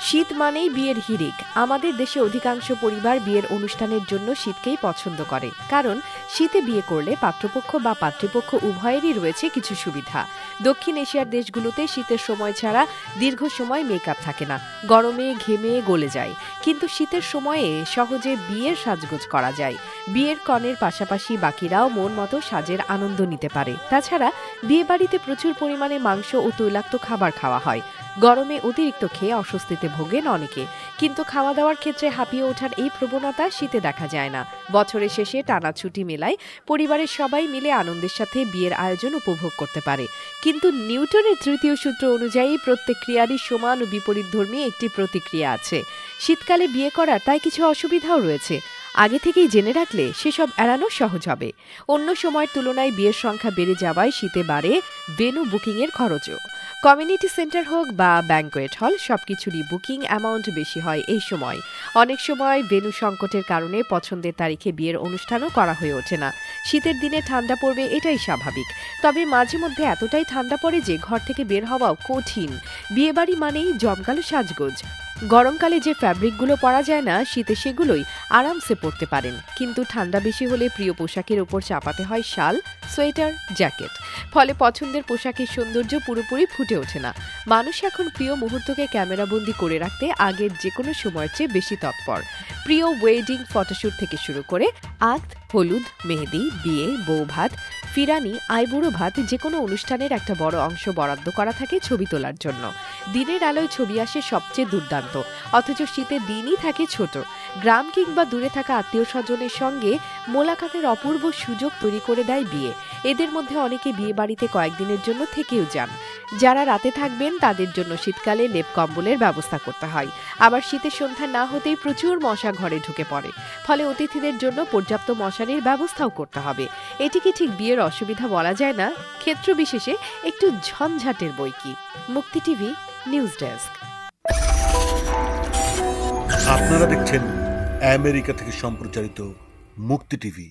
শীত মানেই বিয়ের হিড়িক। আমাদের দেশে অধিকাংশ পরিবার বিয়ের অনুষ্ঠানের জন্য শীতকেই পছন্দ করে, কারণ শীতে বিয়ে করলে পাত্রপক্ষ বা পাত্রীপক্ষ উভয়েরই রয়েছে কিছু সুবিধা। দক্ষিণ এশিয়ার দেশগুলোতে শীতের সময় ছাড়া দীর্ঘ সময় মেকআপ থাকে না, গরমে ঘেমে গলে যায়। কিন্তু শীতের সময়ে সহজে বিয়ের সাজগোজ করা যায়। বিয়ের কনের পাশাপাশি বাকিরাও মন মতো সাজের আনন্দ নিতে পারে। তাছাড়া বিয়ে বাড়িতে প্রচুর পরিমাণে মাংস ও তৈলাক্ত খাবার খাওয়া হয়। গরমে অতিরিক্ত খেয়ে অস্বস্তিতে ভোগেন অনেকে, কিন্তু খাওয়া দাওয়ার ক্ষেত্রে হাঁপিয়ে ওঠার এই প্রবণতা শীতে দেখা যায় না। বছরের শেষে টানা ছুটি মেলায় পরিবারের সবাই মিলে আনন্দের সাথে বিয়ের আয়োজন উপভোগ করতে পারে। কিন্তু নিউটনের তৃতীয় সূত্র অনুযায়ী প্রত্যেক ক্রিয়ারই সমান ও বিপরীতধর্মী একটি প্রতিক্রিয়া আছে। শীতকালে বিয়ে করার তাই কিছু অসুবিধাও রয়েছে। আগে থেকেই জেনে রাখলে সেসব এড়ানো সহজ হবে। অন্য সময়ের তুলনায় বিয়ের সংখ্যা বেড়ে যাওয়ায় শীতে বাড়ে ভেন্যু বুকিংয়ের খরচও। কমিউনিটি সেন্টার হোক বা ব্যাংকোয়েট হল, সবকিছুরই বুকিং অ্যামাউন্ট বেশি হয় এই সময়। অনেক সময় ভেন্যু সংকটের কারণে পছন্দের তারিখে বিয়ের অনুষ্ঠানও করা হয়ে ওঠে না। শীতের দিনে ঠান্ডা পড়বে, এটাই স্বাভাবিক। তবে মাঝে মধ্যে এতটাই ঠান্ডা পড়ে যে ঘর থেকে বের হওয়াও কঠিন। বিয়েবাড়ি মানেই জমকালো সাজগোজ। গরমকালে যে ফ্যাব্রিকগুলো পরা যায় না, শীতে সেগুলোই আরামসে পরতে পারেন। কিন্তু ঠান্ডা বেশি হলে প্রিয় পোশাকের ওপর চাপাতে হয় শাল, সোয়েটার, জ্যাকেট। ফলে পছন্দের পোশাকের সৌন্দর্য পুরোপুরি ফুটে ওঠে না। মানুষ এখন প্রিয় মুহূর্তকে ক্যামেরাবন্দি করে রাখতে আগের যে কোনো সময়ের চেয়ে বেশি তৎপর। প্রিয় ওয়েডিং ফটোশ্যুট থেকে শুরু করে আক্ত, হলুদ, মেহেদি, বিয়ে, বৌভাত, ফিরানি, আইবুড়ো ভাত, যে কোনো অনুষ্ঠানের একটা বড় অংশ বরাদ্দ করা থাকে ছবি তোলার জন্য। দিনের আলোয় ছবি আসে সবচেয়ে দুর্দান্ত, অথচ শীতের দিনই থাকে ছোট। গ্রাম কিংবা দূরে থাকা আত্মীয় স্বজনের সঙ্গে মোলাকাতের অপূর্ব সুযোগ তৈরি করে দেয় বিয়ে। এদের মধ্যে অনেকে বিয়ে বাড়িতে কয়েকদিনের জন্য থেকেও যান। যারা রাতে থাকবেন তাদের জন্য শীতকালে লেপ কম্বলের ব্যবস্থা করতে হয়। আবার শীতের সন্ধ্যা না হতেই প্রচুর মশা ঘরে ঢুকে পড়ে, ফলে অতিথিদের জন্য পর্যাপ্ত মশারির ব্যবস্থাও করতে হবে। এটিকে ঠিক বিয়ের অসুবিধা বলা যায় না, ক্ষেত্র বিশেষে একটু ঝঞ্ঝাটের বই কি। মুক্তি টিভি নিউজ ডেস্ক। আপনারা দেখছেন আমেরিকা থেকে সম্প্রচারিত মুক্তি টিভি।